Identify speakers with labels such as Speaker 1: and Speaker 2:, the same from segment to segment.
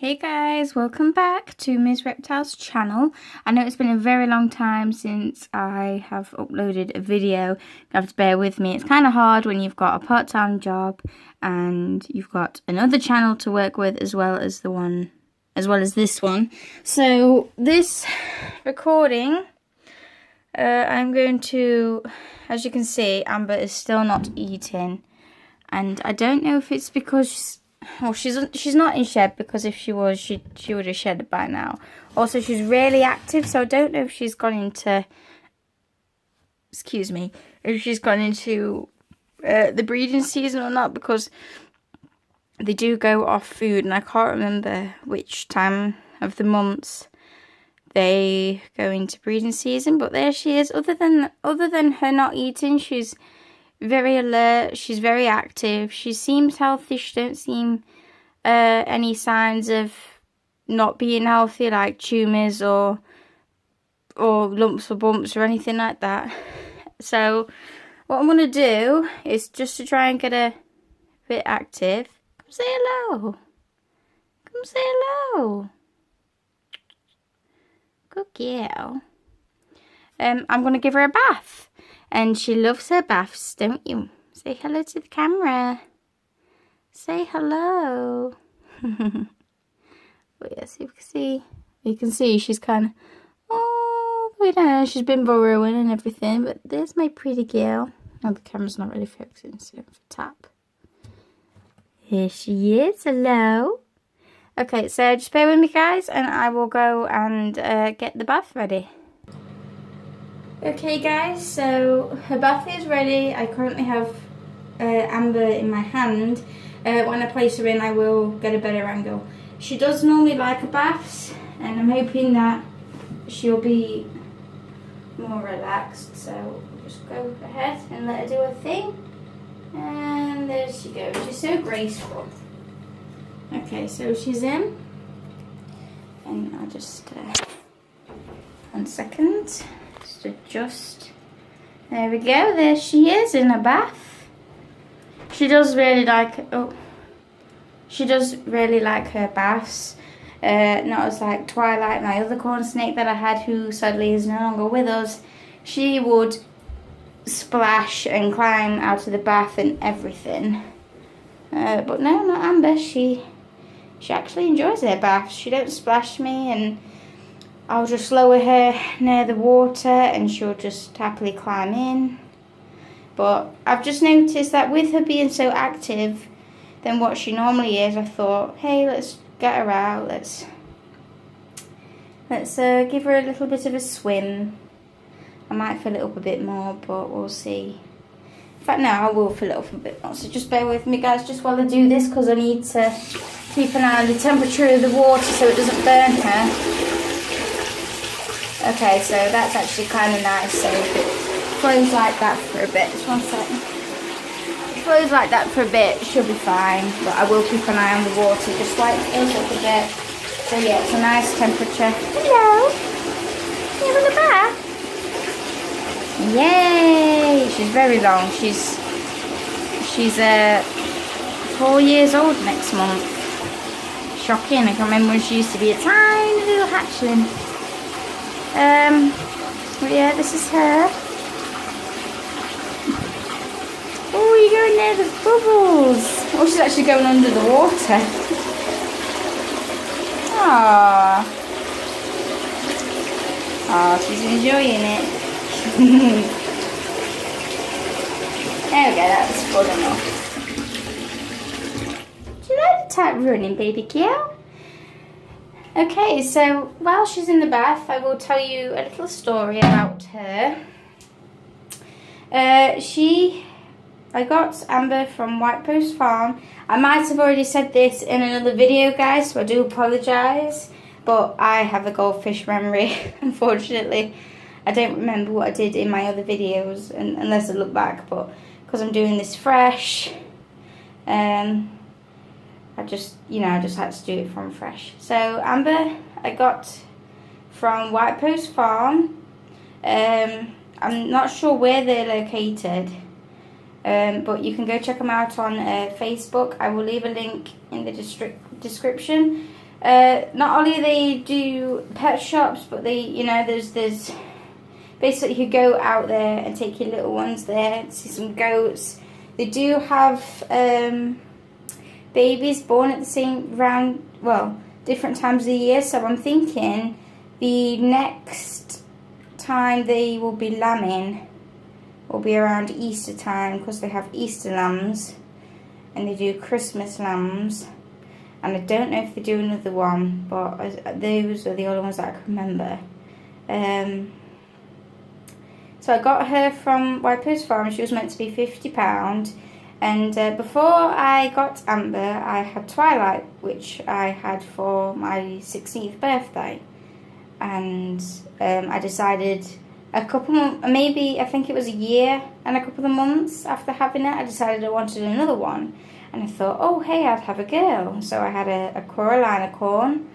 Speaker 1: Hey guys, welcome back to Ms. Reptile's channel. I know it's been a very long time since I have uploaded a video. You have to bear with me. It's kind of hard when you've got a part-time job and you've got another channel to work with as well as this one. So this recording, I'm going to, as you can see, Amber is still not eating, and I don't know if it's because she's not in shed, because if she was, she would have shed by now. Also, she's really active, so I don't know if she's gone into, if she's gone into the breeding season or not, because they do go off food, and I can't remember which time of the months they go into breeding season. But there she is. Other than her not eating, she's very alert, she's very active, she seems healthy. She don't seem any signs of not being healthy, like tumours or lumps or bumps or anything like that. So what I'm going to do is just to try and get her a bit active. Come say hello. Come say hello. Good girl. I'm going to give her a bath. And she loves her baths, don't you? Say hello to the camera. Say hello. But yes, you can see she's kind of, she's been burrowing and everything. But there's my pretty girl. Oh, the camera's not really focusing, so for tap. Here she is. Hello. Okay, so just bear with me, guys, and I will go and get the bath ready. Okay guys, so her bath is ready. I currently have Amber in my hand. When I place her in, I will get a better angle. She does normally like her baths, and I'm hoping that she'll be more relaxed. So I'll just go ahead and let her do her thing. And there she goes. She's so graceful. Okay, so she's in. And I'll just, 1 second. Adjust. There we go. There she is in a bath. She does really like her baths. Not as like Twilight, my other corn snake that I had, who sadly is no longer with us. She would splash and climb out of the bath and everything. But no, not Amber. She actually enjoys her baths. She don't splash me, and I'll just lower her near the water and she'll just happily climb in. But I've just noticed that with her being so active than what she normally is, I thought, hey, let's get her out. Let's give her a little bit of a swim. I might fill it up a bit more, but we'll see. In fact, no, I will fill it up a bit more. So just bear with me, guys, just while I do this, because I need to keep an eye on the temperature of the water so it doesn't burn her. Okay, so that's actually kind of nice. So if it flows like that for a bit, just 1 second. If it flows like that for a bit, she'll be fine. But I will keep an eye on the water, just like it goes up a bit. So yeah, it's a nice temperature. Hello, you having a bath? Yay! She's very long. She's 4 years old next month. Shocking. I can remember when she used to be a tiny little hatchling. But yeah, this is her. Oh, you're going near the bubbles. Oh, she's actually going under the water. Aww. Oh, she's enjoying it. There we go, that's fun enough. Do you like the type running, baby girl? Okay, so while she's in the bath, I will tell you a little story about her. I got Amber from White Post Farm. I might have already said this in another video, guys, so I do apologise. But I have a goldfish memory, unfortunately. I don't remember what I did in my other videos, unless I look back. But because I'm doing this fresh, I just had to do it from fresh. So Amber, I got from White Post Farm. I'm not sure where they're located, but you can go check them out on Facebook. I will leave a link in the description. Not only they do pet shops, but they, you know, there's basically you go out there and take your little ones there to see some goats. They do have babies born at the same different times of the year. So I'm thinking the next time they will be lambing will be around Easter time, because they have Easter lambs and they do Christmas lambs. And I don't know if they do another one, but those are the only ones that I can remember. So I got her from White Post Farm. She was meant to be £50. And before I got Amber, I had Twilight, which I had for my 16th birthday. And I decided I think it was a year and a couple of months after having it, I decided I wanted another one. And I thought, oh, hey, I'd have a girl. So I had a Coralina corn.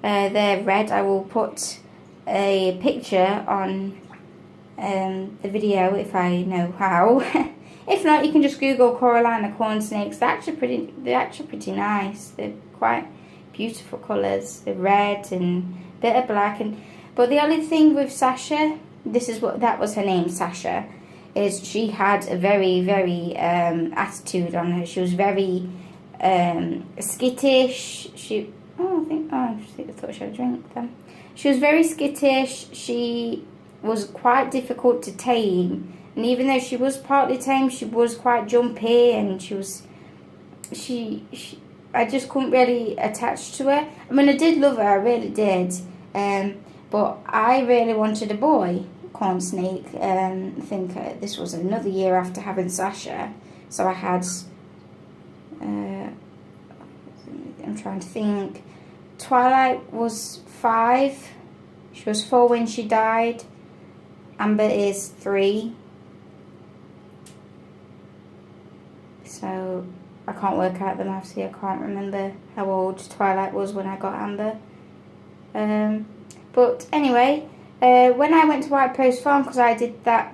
Speaker 1: They're red. I will put a picture on the video if I know how. If not, you can just Google Coralina corn snakes. They're actually pretty nice. They're quite beautiful colours. They're red and a bit of black. But the only thing with Sasha, that was her name, Sasha, is she had a very, very attitude on her. She was very skittish. I thought she had a drink then. She was very skittish. She was quite difficult to tame, and even though she was partly tame, she was quite jumpy, and I just couldn't really attach to her. I mean, I did love her, I really did, but I really wanted a boy corn snake. I think this was another year after having Sasha, so I had I'm trying to think. Twilight was 5. She was 4 when she died. Amber is 3. So I can't work out the maths here. I can't remember how old Twilight was when I got Amber. But anyway, when I went to White Post Farm, because I did go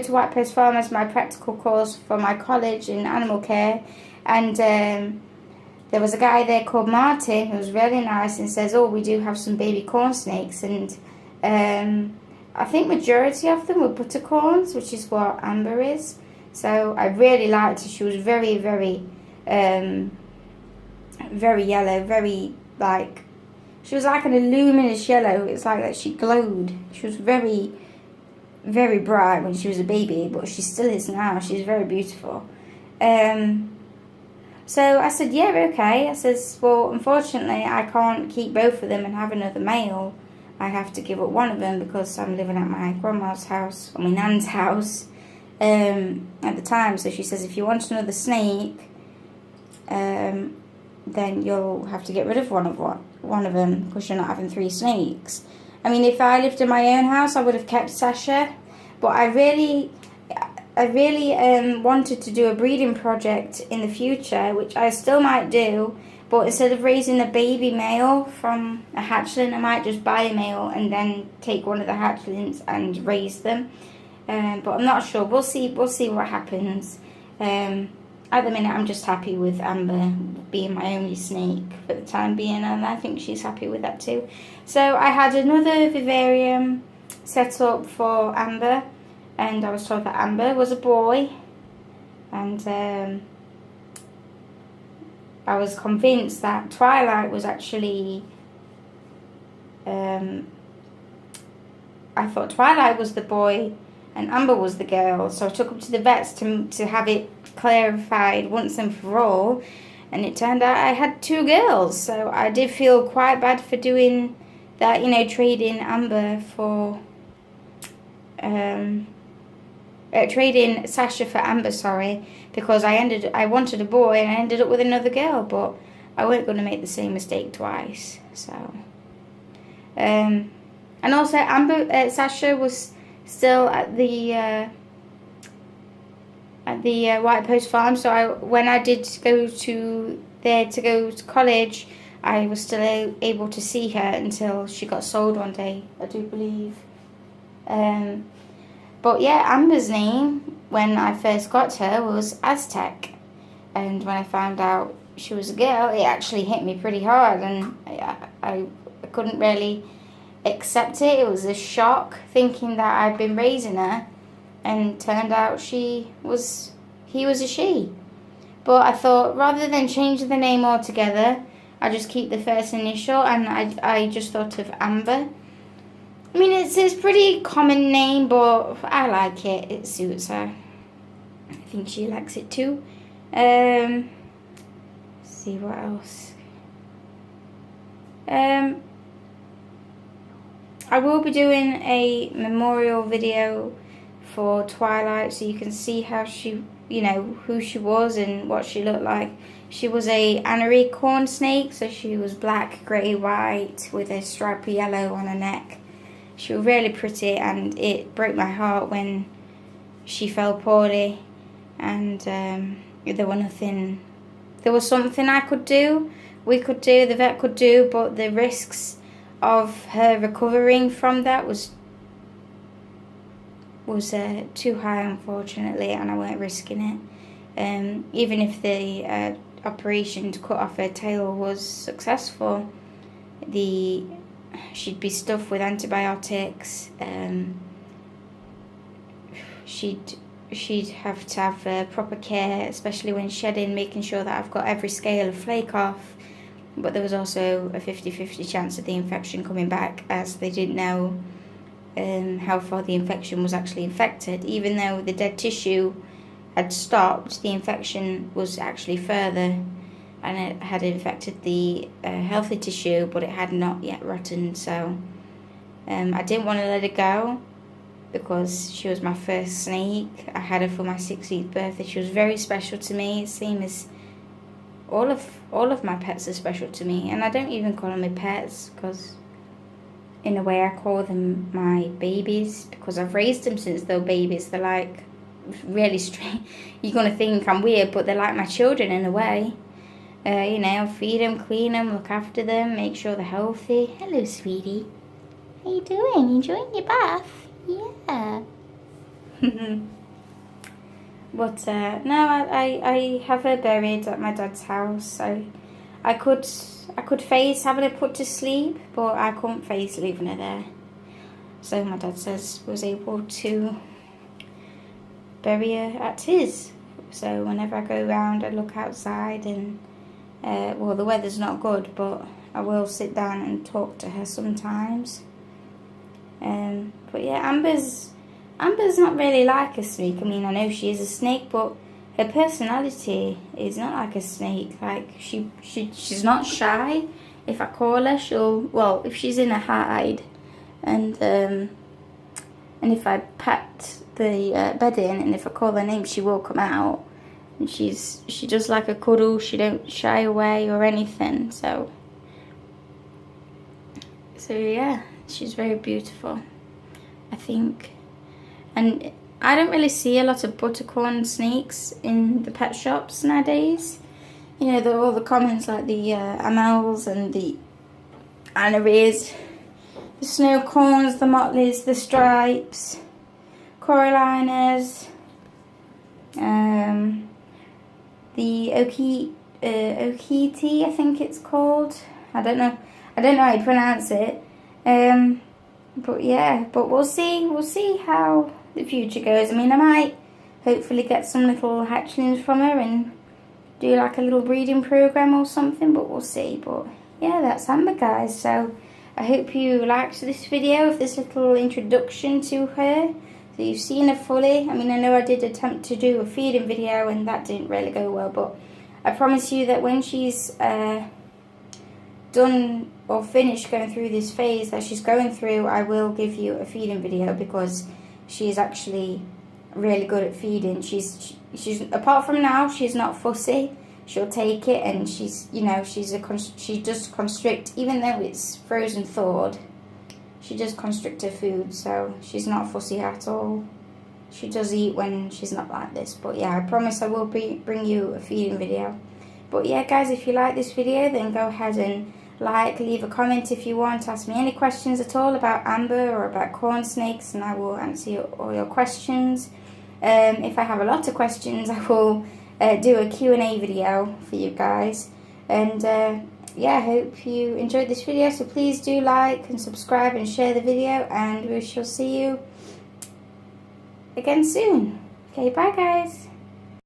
Speaker 1: to White Post Farm as my practical course for my college in animal care, and there was a guy there called Martin who was really nice and says, oh, we do have some baby corn snakes, and I think majority of them were buttercorns, which is what Amber is. So I really liked her. She was very, very, very yellow, very she was like an luminous yellow. It's like that she glowed. She was very, very bright when she was a baby, but she still is now. She's very beautiful. So I said, yeah, okay. I says, well, unfortunately, I can't keep both of them and have another male. I have to give up one of them because I'm living at my grandma's house, or my nan's house, at the time. So she says, if you want another snake, then you'll have to get rid of one of them because you're not having 3 snakes. I mean, if I lived in my own house, I would have kept Sasha, but I really wanted to do a breeding project in the future, which I still might do, but instead of raising a baby male from a hatchling, I might just buy a male and then take one of the hatchlings and raise them. But I'm not sure. We'll see what happens. At the minute, I'm just happy with Amber being my only snake for the time being, and I think she's happy with that too. So I had another vivarium set up for Amber, and I was told that Amber was a boy, and I was convinced that Twilight was actually, I thought Twilight was the boy and Amber was the girl, so I took them to the vets to have it clarified once and for all, and it turned out I had 2 girls, so I did feel quite bad for doing that, trading Amber for, trading Sasha for Amber, sorry, because I wanted a boy and I ended up with another girl, but I weren't going to make the same mistake twice, so, and also Sasha was still at the White Post Farm, so when I did go to college, I was still able to see her until she got sold one day, I do believe. But yeah, Amber's name when I first got her was Aztec, and when I found out she was a girl, it actually hit me pretty hard, and I couldn't really accept it. It was a shock, thinking that I'd been raising her, and turned out he was a she. But I thought, rather than change the name altogether, I just keep the first initial, and I just thought of Amber. I mean, it's a pretty common name, but I like it. It suits her. I think she likes it too. Let's see what else. I will be doing a memorial video for Twilight, so you can see how she, who she was and what she looked like. She was a Anery corn snake, so she was black, grey, white with a stripe of yellow on her neck. She was really pretty, and it broke my heart when she fell poorly, and there was something I could do, we could do, the vet could do, but the risks of her recovering from that was too high, unfortunately, and I weren't risking it. Even if the operation to cut off her tail was successful, she'd be stuffed with antibiotics. She'd have to have proper care, especially when shedding, making sure that I've got every scale of flake off. But there was also a 50-50 chance of the infection coming back, as they didn't know how far the infection was actually infected. Even though the dead tissue had stopped, the infection was actually further, and it had infected the healthy tissue, but it had not yet rotten. So I didn't want to let her go, because she was my first snake. I had her for my 16th birthday. She was very special to me, same as all of my pets are special to me. And I don't even call them my pets, because in a way I call them my babies, because I've raised them since they were babies. They're like really strange. You're going to think I'm weird, but they're like my children in a way. Feed them, clean them, look after them, make sure they're healthy. Hello, sweetie. How you doing? Enjoying your bath? Yeah. But no, I have her buried at my dad's house. I could face having her put to sleep, but I couldn't face leaving her there. So my dad was able to bury her at his. So whenever I go around, I look outside, and the weather's not good, but I will sit down and talk to her sometimes. But yeah, Amber's not really like a snake. I mean, I know she is a snake, but her personality is not like a snake. Like, she's not shy. If I call her, if she's in a hide, and if I pat the bed in, and if I call her name, she will come out. And she does like a cuddle. She don't shy away or anything. So yeah, she's very beautiful, I think. And I don't really see a lot of buttercorn snakes in the pet shops nowadays. All the comments like the Amels and the Aneries, the snow corns, the motleys, the stripes, Corallinas, the Okiti, I think it's called. I don't know how you pronounce it. But we'll see how the future goes. I mean, I might hopefully get some little hatchlings from her and do like a little breeding program or something, but we'll see. But yeah, that's Amber, guys. So I hope you liked this video of this little introduction to her, so you've seen her fully. I mean, I know I did attempt to do a feeding video and that didn't really go well, but I promise you that when she's done or finished going through this phase that she's going through, I will give you a feeding video, because she's actually really good at feeding. She's apart from now, she's not fussy. She'll take it, and she does constrict, even though it's frozen thawed. She does constrict her food, so she's not fussy at all. She does eat when she's not like this. But yeah, I promise I will bring you a feeding video. But yeah, guys, if you like this video, then go ahead and leave a comment if you want. Ask me any questions at all about Amber or about corn snakes, and I will answer all your questions. If I have a lot of questions, I will do a Q&A video for you guys. And yeah, I hope you enjoyed this video. So please do like and subscribe and share the video. And we shall see you again soon. Okay, bye guys.